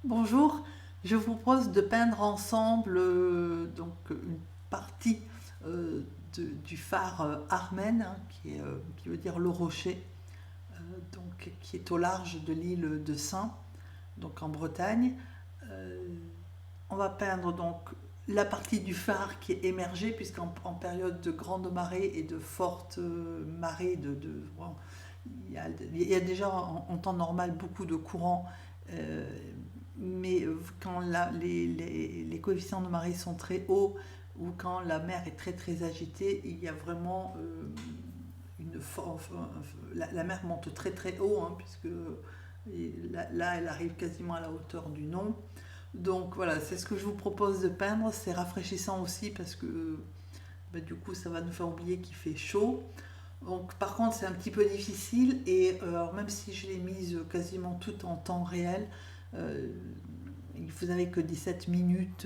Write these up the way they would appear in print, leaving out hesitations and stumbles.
Bonjour, je vous propose de peindre ensemble une partie du phare Armen, hein, qui veut dire le rocher, qui est au large de l'île de Saint, donc en Bretagne. Euh, on va peindre donc la partie du phare qui est émergée, puisqu'en période de grande marée et de forte marée, bon, il y a déjà en temps normal beaucoup de courants, euh, mais quand les coefficients de marée sont très hauts ou quand la mer est très très agitée, il y a vraiment la mer monte très très haut, hein, puisque là elle arrive quasiment à la hauteur du Non. Donc voilà, c'est ce que je vous propose de peindre. C'est rafraîchissant aussi parce que du coup ça va nous faire oublier qu'il fait chaud. Donc, par contre, c'est un petit peu difficile et alors, même si je l'ai mise quasiment toute en temps réel, euh, vous n'avez que 17 minutes,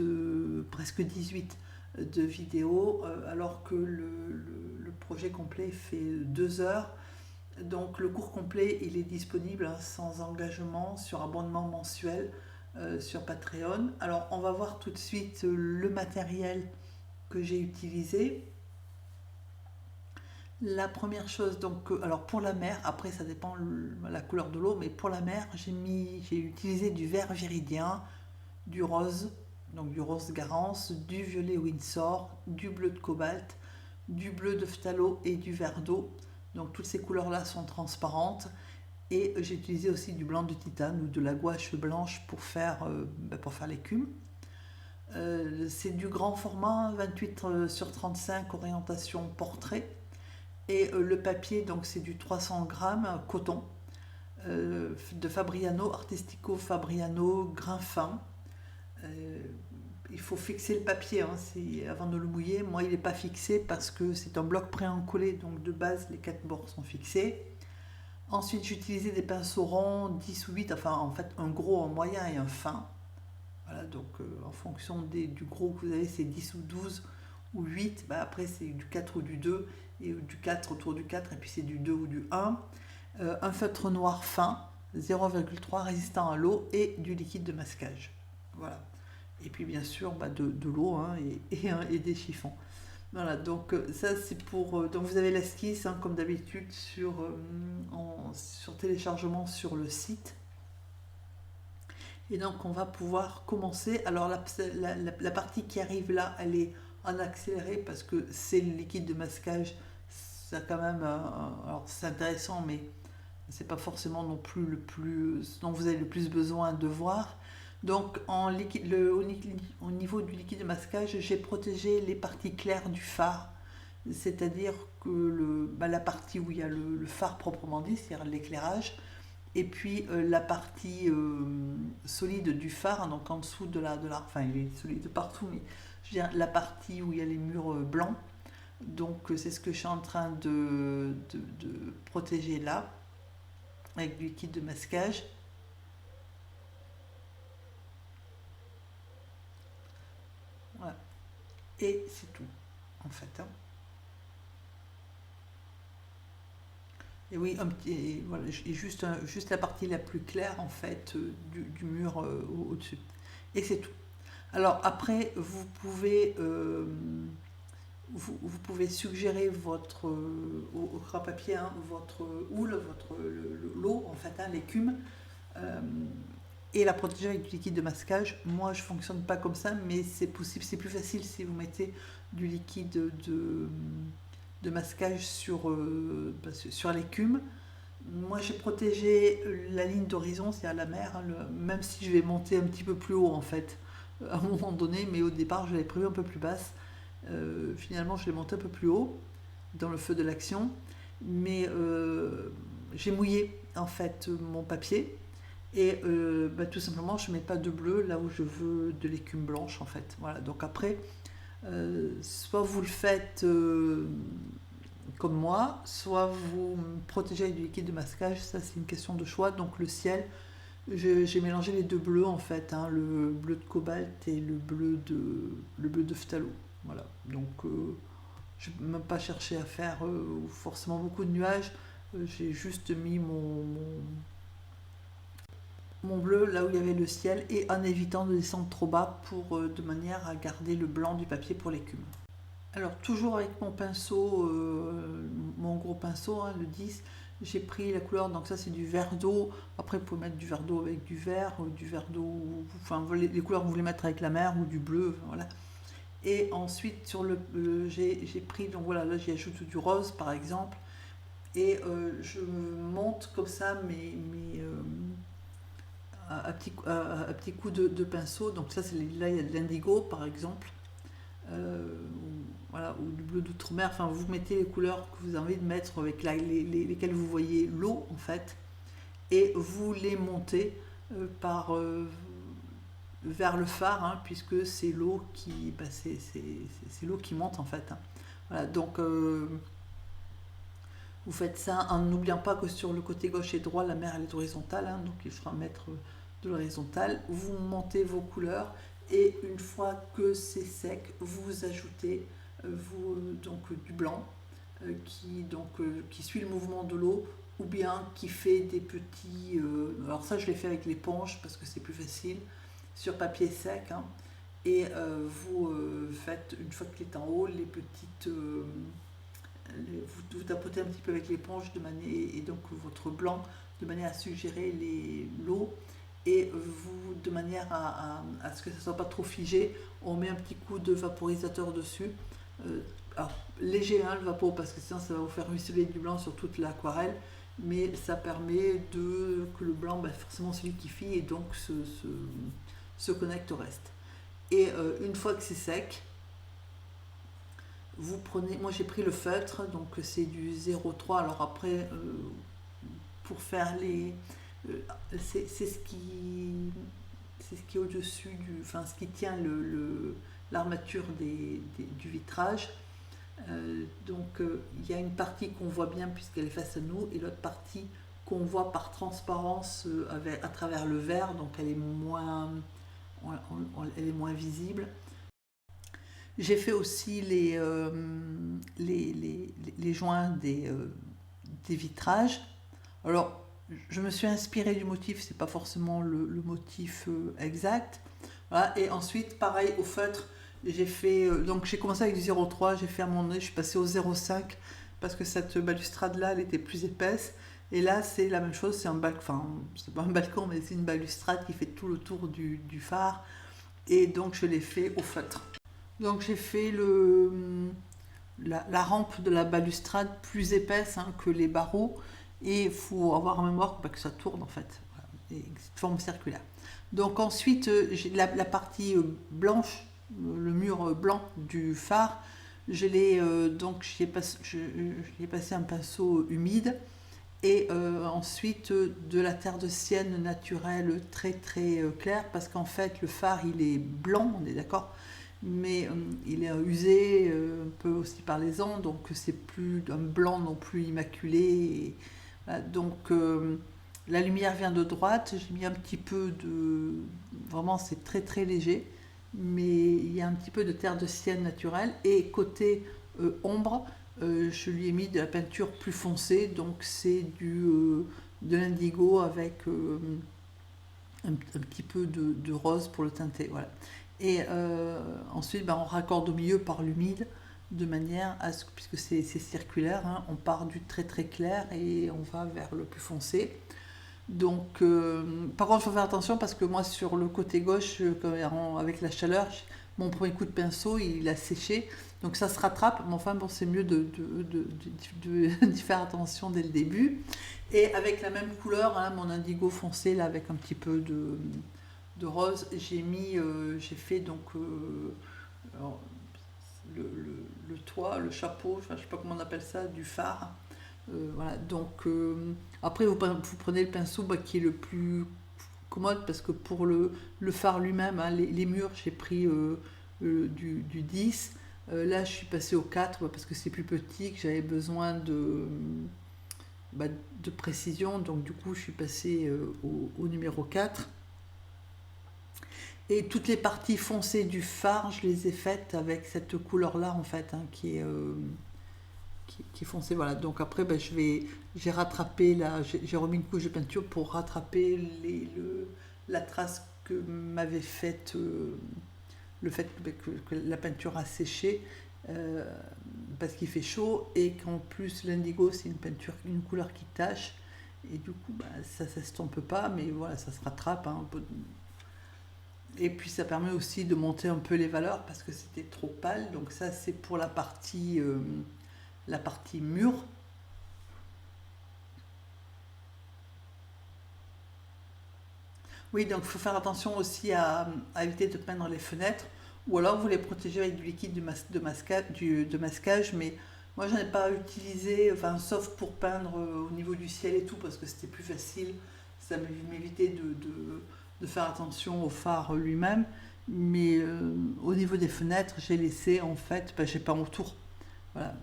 presque 18 de vidéo, alors que le projet complet fait 2 heures. Donc, le cours complet, il est disponible, hein, sans engagement, sur abonnement mensuel, sur Patreon. Alors, on va voir tout de suite le matériel que j'ai utilisé. La première chose, donc, alors pour la mer, après ça dépend la couleur de l'eau, mais pour la mer, j'ai utilisé du vert viridien, du rose, donc du rose Garance, du violet Windsor, du bleu de cobalt, du bleu de phthalo et du vert d'eau. Donc toutes ces couleurs-là sont transparentes. Et j'ai utilisé aussi du blanc de titane ou de la gouache blanche pour faire l'écume. C'est du grand format, 28 sur 35, orientation portrait. Et le papier, donc c'est du 300 grammes coton, de Fabriano, Artistico Fabriano, grain fin. Euh, il faut fixer le papier, hein, avant de le mouiller. Moi, il n'est pas fixé parce que c'est un bloc pré-encollé, donc de base, les 4 bords sont fixés. Ensuite, j'ai utilisé des pinceaux ronds, 10 ou 8, enfin en fait un gros, un moyen et un fin. Voilà, donc en fonction du gros que vous avez, c'est 10 ou 12 ou 8. Bah, après, c'est du 4 ou du 2, et du 4 autour du 4, et puis c'est du 2 ou du 1. Un feutre noir fin, 0,3 résistant à l'eau, et du liquide de masquage. Voilà. Et puis bien sûr de l'eau, hein, et des chiffons. Voilà, donc ça c'est pour. Donc vous avez l'esquisse, hein, comme d'habitude, sur téléchargement sur le site. Et donc on va pouvoir commencer. Alors la partie qui arrive là, elle est en accéléré parce que c'est le liquide de masquage. Ça quand même, alors c'est intéressant, mais c'est pas forcément non plus ce dont vous avez le plus besoin de voir. Donc au niveau du liquide de masquage, j'ai protégé les parties claires du phare, c'est-à-dire que la partie où il y a le phare proprement dit, c'est-à-dire l'éclairage, et puis la partie solide du phare, donc en dessous enfin il est solide partout, mais je veux dire la partie où il y a les murs blancs. Donc c'est ce que je suis en train de protéger là, avec du liquide de masquage. Voilà. Et c'est tout, en fait, hein. Et oui, voilà, et juste la partie la plus claire, en fait, du mur au-dessus. Et c'est tout. Alors après, vous pouvez suggérer au crabe papier, hein, votre houle, l'eau, en fait, hein, l'écume, euh, et la protéger avec du liquide de masquage. Moi, je fonctionne pas comme ça, mais c'est possible, c'est plus facile si vous mettez du liquide de masquage sur l'écume. Moi, j'ai protégé la ligne d'horizon, c'est à la mer, hein, même si je vais monter un petit peu plus haut en fait, à un moment donné, mais au départ, je l'avais prévu un peu plus basse. Finalement, je l'ai monté un peu plus haut dans le feu de l'action, mais j'ai mouillé en fait mon papier et tout simplement, je mets pas de bleu là où je veux de l'écume blanche en fait. Voilà. Donc après, soit vous le faites comme moi, soit vous protégez avec du liquide de masquage, ça c'est une question de choix. Donc le ciel, j'ai mélangé les deux bleus en fait, hein, le bleu de cobalt et le bleu de phthalo. Voilà. Donc je n'ai même pas cherché à faire forcément beaucoup de nuages. J'ai juste mis mon bleu là où il y avait le ciel et en évitant de descendre trop bas pour de manière à garder le blanc du papier pour l'écume. Alors toujours avec mon pinceau, mon gros pinceau, hein, le 10, j'ai pris la couleur, donc ça c'est du vert d'eau. Après vous pouvez mettre du vert d'eau avec du vert, du vert d'eau, enfin les couleurs que vous voulez mettre avec la mer ou du bleu, voilà. Et ensuite sur j'ai pris, donc voilà, là j'y ajoute du rose par exemple. Et je monte comme ça à petits coups de pinceau. Donc ça, là, il y a de l'indigo, par exemple. Voilà, ou du bleu d'outre-mer. Enfin, vous mettez les couleurs que vous avez envie de mettre avec lesquelles vous voyez l'eau, en fait. Et vous les montez vers le phare, hein, puisque c'est l'eau c'est l'eau qui monte, en fait. Hein. Voilà, donc... vous faites ça en n'oubliant pas que sur le côté gauche et droit, la mer elle est horizontale, hein, donc il faudra mettre de l'horizontale. Vous montez vos couleurs et une fois que c'est sec, vous ajoutez donc du blanc qui suit le mouvement de l'eau ou bien qui fait des petits... alors ça je l'ai fait avec l'éponge parce que c'est plus facile, sur papier sec. Hein, et vous faites, une fois qu'il est en haut, les petites... vous tapotez un petit peu avec l'éponge et donc votre blanc de manière à suggérer l'eau et vous de manière à ce que ça ne soit pas trop figé, on met un petit coup de vaporisateur dessus. Alors léger hein, le vapeur parce que sinon ça va vous faire ruisseler du blanc sur toute l'aquarelle, mais ça permet que le blanc forcément se liquéfie et donc se connecte au reste. Et une fois que c'est sec, vous prenez, moi j'ai pris le feutre, donc c'est du 0,3. Alors après, pour faire c'est ce qui est au-dessus enfin ce qui tient l'armature du vitrage. Donc il y a une partie qu'on voit bien puisqu'elle est face à nous et l'autre partie qu'on voit par transparence à travers le verre, donc elle est moins visible. J'ai fait aussi les joints des vitrages. Alors, je me suis inspirée du motif, c'est pas forcément le motif exact. Voilà. Et ensuite, pareil, au feutre, j'ai fait... donc, j'ai commencé avec du 0,3, j'ai fait à un moment donné, je suis passée au 0,5 parce que cette balustrade-là, elle était plus épaisse. Et là, c'est la même chose, c'est un balcon, enfin, c'est pas un balcon, mais c'est une balustrade qui fait tout le tour du phare. Et donc, je l'ai fait au feutre. Donc j'ai fait la rampe de la balustrade plus épaisse hein, que les barreaux et il faut avoir en mémoire que ça tourne en fait, voilà, et cette forme circulaire. Donc ensuite j'ai la partie blanche, le mur blanc du phare, j'y ai passé un pinceau humide et ensuite de la terre de sienne naturelle très très claire parce qu'en fait le phare il est blanc, on est d'accord, mais il est usé un peu aussi par les ans, donc c'est plus un blanc non plus immaculé. Et, voilà, donc la lumière vient de droite, j'ai mis un petit peu vraiment c'est très très léger, mais il y a un petit peu de terre de sienne naturelle. Et côté ombre, je lui ai mis de la peinture plus foncée, donc c'est de l'indigo avec un petit peu de rose pour le teinter. Voilà. Et ensuite, on raccorde au milieu par l'humide, de manière à ce que, puisque c'est circulaire, hein, on part du très très clair et on va vers le plus foncé. Donc, par contre, il faut faire attention parce que moi, sur le côté gauche, avec la chaleur, mon premier coup de pinceau, il a séché. Donc ça se rattrape, mais enfin, bon, c'est mieux d'y faire attention dès le début. Et avec la même couleur, hein, mon indigo foncé, là, avec un petit peu de rose, j'ai fait donc alors, le toit, le chapeau, enfin, je sais pas comment on appelle ça, du phare. Voilà, donc après vous prenez le pinceau qui est le plus commode parce que pour le phare lui-même, hein, les murs, j'ai pris du 10. Là, je suis passée au 4 parce que c'est plus petit, que j'avais besoin de précision, donc du coup, je suis passée au numéro 4. Et toutes les parties foncées du phare, je les ai faites avec cette couleur-là, en fait, hein, qui qui est foncé. Voilà. Donc après, ben, j'ai rattrapé j'ai remis une couche de peinture pour rattraper la trace que m'avait faite le fait que la peinture a séché euh, parce qu'il fait chaud et qu'en plus l'indigo c'est une couleur qui tache et du coup bah, ça s'estompe pas mais voilà ça se rattrape hein, un peu. Et puis ça permet aussi de monter un peu les valeurs parce que c'était trop pâle. Donc ça c'est pour la partie mûre. Oui, donc il faut faire attention aussi à éviter de peindre les fenêtres ou alors vous les protégez avec du liquide de masquage. Mais moi j'en ai pas utilisé, enfin, sauf pour peindre au niveau du ciel et tout parce que c'était plus facile. Ça m'évitait de faire attention au phare lui-même. Mais au niveau des fenêtres, j'ai laissé en fait, ben, j'ai pas autour. Voilà.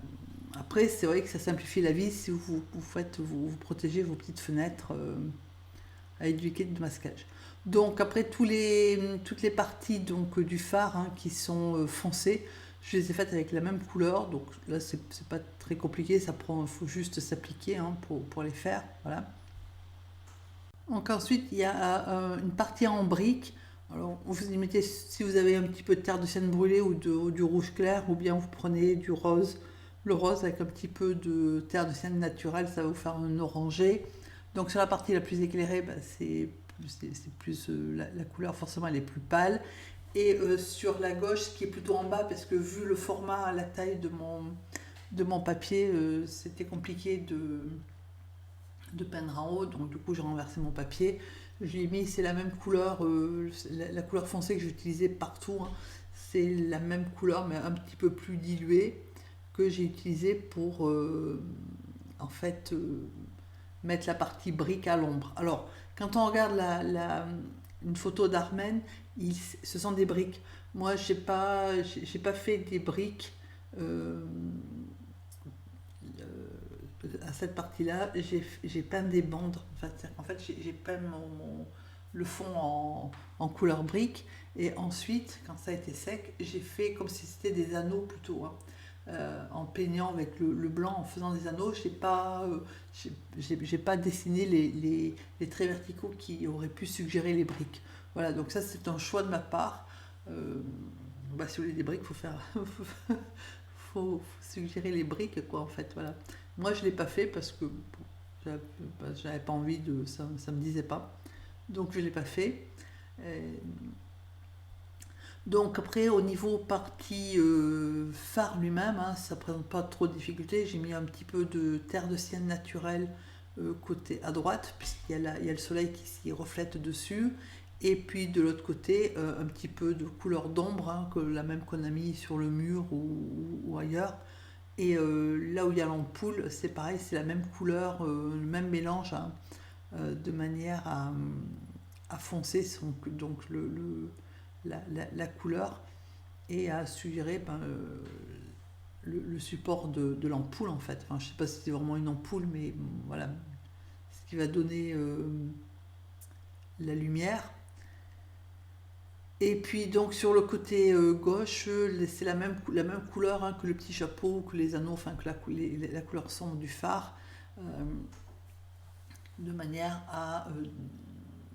Après, c'est vrai que ça simplifie la vie si vous protégez vos petites fenêtres avec du liquide de masquage. Donc après toutes les parties donc, du phare hein, qui sont foncées, je les ai faites avec la même couleur. Donc là c'est pas très compliqué, faut juste s'appliquer hein, pour les faire. Voilà. Donc ensuite il y a une partie en briques. Alors vous y mettez si vous avez un petit peu de terre de sienne brûlée ou du rouge clair, ou bien vous prenez du rose. Le rose avec un petit peu de terre de sienne naturelle, ça va vous faire un orangé. Donc sur la partie la plus éclairée, bah, c'est plus la couleur forcément elle est plus pâle. Et sur la gauche, qui est plutôt en bas, parce que vu le format, la taille de mon papier, c'était compliqué de peindre en haut. Donc du coup j'ai renversé mon papier. Je l'ai mis, c'est la même couleur, la couleur foncée que j'utilisais partout. Hein. C'est la même couleur mais un petit peu plus diluée que j'ai utilisée pour en fait mettre la partie brique à l'ombre. Alors, quand on regarde une photo d'Armen, ce sont des briques. Moi, j'ai pas fait des briques à cette partie-là. J'ai peint des bandes. En fait, j'ai peint le fond en couleur brique. Et ensuite, quand ça a été sec, j'ai fait comme si c'était des anneaux plutôt. Hein. En peignant avec le blanc, en faisant des anneaux, j'ai pas dessiné les traits verticaux qui auraient pu suggérer les briques. Voilà, donc ça c'est un choix de ma part. Bah, si vous voulez des briques, faut suggérer les briques quoi en fait. Voilà. Moi je l'ai pas fait parce que bon, j'avais pas envie de ça me disait pas. Donc je l'ai pas fait. Euh, Donc après, au niveau partie phare lui-même, hein, ça ne présente pas trop de difficultés. J'ai mis un petit peu de terre de sienne naturelle côté à droite, il y a le soleil qui s'y reflète dessus. Et puis de l'autre côté, un petit peu de couleur d'ombre, hein, la même qu'on a mis sur le mur ou ailleurs. Et là où il y a l'ampoule, c'est pareil, c'est la même couleur, le même mélange, hein, de manière à foncer donc la couleur et à suggérer ben, le support de l'ampoule en fait. Enfin, je ne sais pas si c'est vraiment une ampoule, mais bon, voilà, ce qui va donner la lumière. Et puis donc sur le côté gauche, c'est la même couleur hein, que le petit chapeau, que les anneaux, enfin que la couleur sombre du phare, euh, de manière à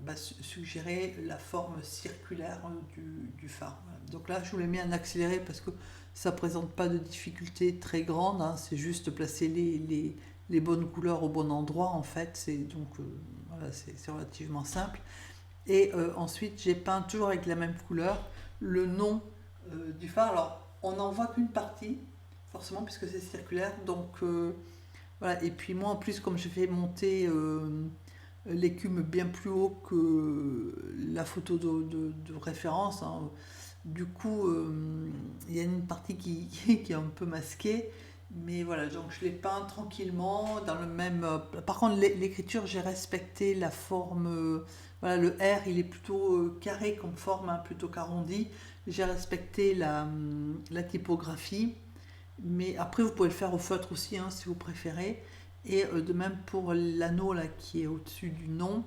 bah, suggérer la forme circulaire du phare. Voilà. Donc là, je vous l'ai mis en accéléré parce que ça ne présente pas de difficulté très grande. Hein, c'est juste placer les bonnes couleurs au bon endroit. En fait, voilà, c'est relativement simple. Et ensuite, j'ai peint toujours avec la même couleur le nom du phare. Alors, on n'en voit qu'une partie, forcément, puisque c'est circulaire. Donc, voilà. Et puis moi, en plus, comme je fais monter l'écume bien plus haut que la photo de référence. Hein. Du coup, il y a une partie qui est un peu masquée. Mais voilà, donc je l'ai peint tranquillement dans le même. Par contre, l'écriture, j'ai respecté la forme. Voilà, le R, il est plutôt carré comme forme, hein, plutôt qu'arrondi. J'ai respecté la typographie. Mais après, vous pouvez le faire au feutre aussi, hein, si vous préférez. Et de même pour l'anneau là qui est au-dessus du nom.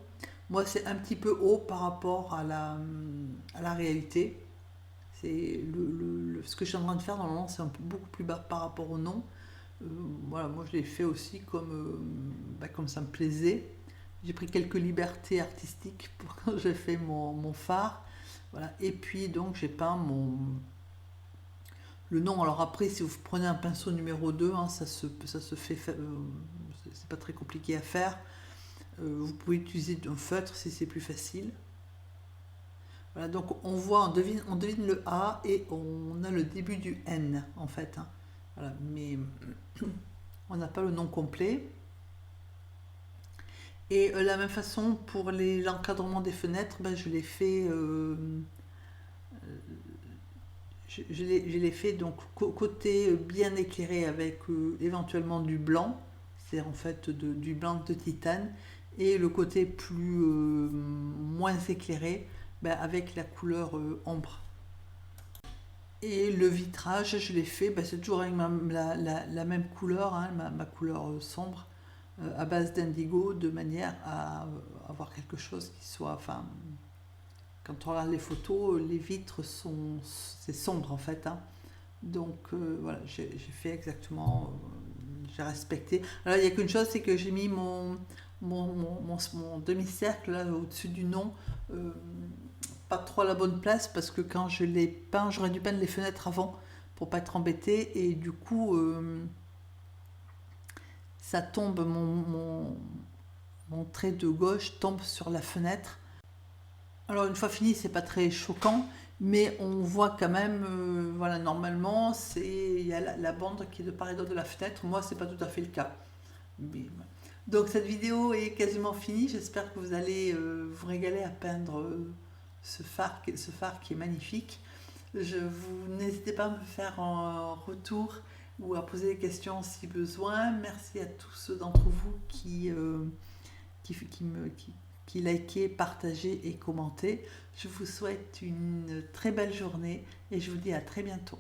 Moi, c'est un petit peu haut par rapport à la réalité. C'est ce que je suis en train de faire normalement, c'est beaucoup plus bas par rapport au nom. Voilà, moi je l'ai fait aussi comme ça me plaisait. J'ai pris quelques libertés artistiques pour quand j'ai fait mon phare. Voilà. Et puis donc j'ai peint le nom. Alors après, si vous prenez un pinceau numéro 2, hein, ça se fait, c'est pas très compliqué à faire. Vous pouvez utiliser un feutre si c'est plus facile. Voilà, donc on devine le A et on a le début du N en fait, hein. Voilà, mais on n'a pas le nom complet. Et la même façon pour l'encadrement des fenêtres, ben, je l'ai fait, je l'ai fait donc côté bien éclairé avec éventuellement du blanc, c'est en fait du blanc de titane, et le côté moins éclairé, ben, avec la couleur ombre. Et le vitrage, je l'ai fait, ben, c'est toujours avec la même couleur, hein, ma couleur sombre, à base d'indigo, de manière à avoir quelque chose qui soit, enfin, quand on regarde les photos, les vitres c'est sombre en fait, hein. Donc voilà, j'ai fait exactement, j'ai respecté. Alors il n'y a qu'une chose, c'est que j'ai mis mon demi-cercle là au-dessus du nom, euh, pas trop à la bonne place, parce que quand je l'ai peint, j'aurais dû peindre les fenêtres avant pour pas être embêté, et du coup ça tombe, mon trait de gauche tombe sur la fenêtre. Alors une fois fini, c'est pas très choquant, mais on voit quand même, voilà, normalement, il y a la bande qui est de part et d'autre de la fenêtre. Moi, c'est pas tout à fait le cas. Mais, voilà. Donc cette vidéo est quasiment finie. J'espère que vous allez vous régaler à peindre ce phare qui est magnifique. N'hésitez pas à me faire un retour ou à poser des questions si besoin. Merci à tous ceux d'entre vous qui likez, partagez et commentez. Je vous souhaite une très belle journée et je vous dis à très bientôt.